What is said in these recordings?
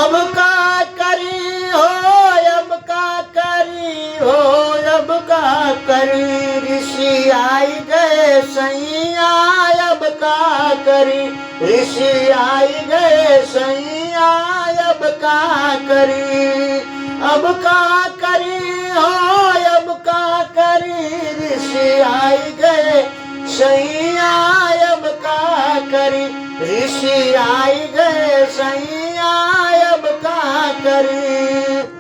अब का करी हो, अब का करी हो, अब का करी, ऋषि आई गए सैया, अब का करी, ऋषि आई गए सैया, अब का करी, अब का करी हो, अब का करी, ऋषि आई गए सैया, अब का करी, ऋषि आई गए सैया, अब का करी।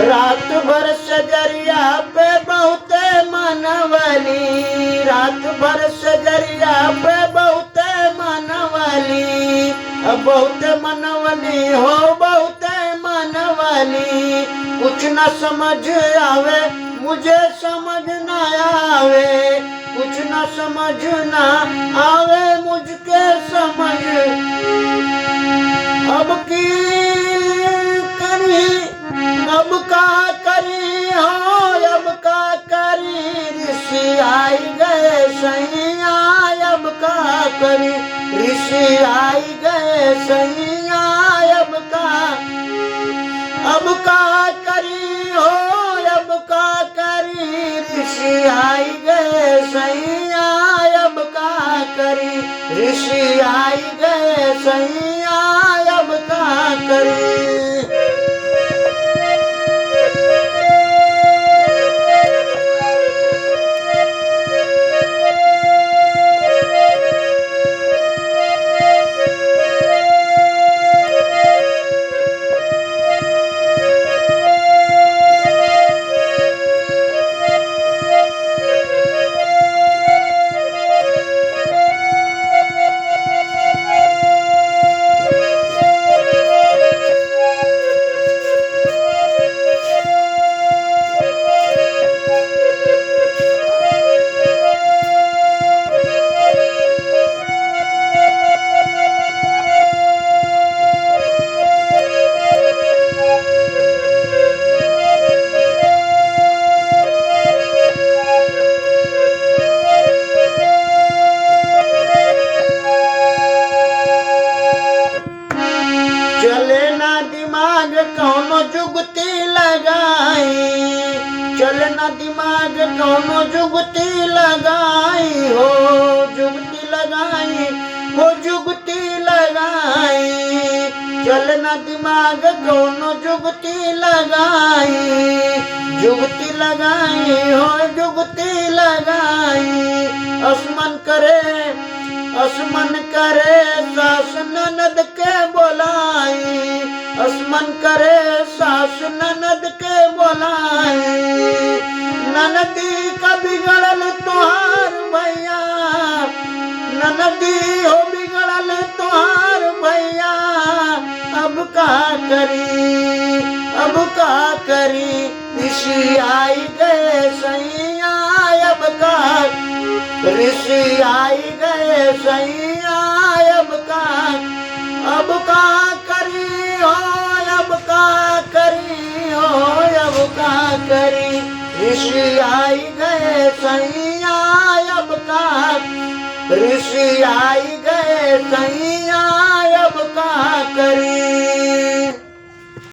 रात भर सजरिया पे बहुते मनवली, रात भर सजरिया पे बहुते मनवली, बहुते मनवली हो, बहुते मनवली, कुछ न समझ आवे, मुझे समझ न आवे, कुछ न समझ न आवे, मुझके समझ, अब की करी, अब का करी हो, अब का करी, ऋषि आई गए सैया, अब का करी, ऋषि आई गए सैया, अब का करी हो, अब का करी, ऋषि आई गए सैया, अब का करी, ऋषि आई गए सैया, अब का करी। चले ना दिमाग कौनो जुगती लगाई, चले ना दिमाग कौनो जुगती लगाई हो, जुगती लगाई हो, जुगती लगाई, चले ना दिमाग कौनो जुगती लगाई, जुगती लगाई हो, जुगती लगाई, असमन करे, असमन करे, सास ननद के बोलाई, असमन करे, सास ननद के बोलाई, ननदी का बिगड़ल तोहार भैया, ननदी हो बिगड़ल तोहार भैया, अब का करी, अब का करी, ऋषि आई गए सैया, अब का, ऋषि आई गए सैया, अब का करी हो, अब का करी हो, अब का करी, ऋषि आई गए सैया, अब का, ऋषि आई गए सैया,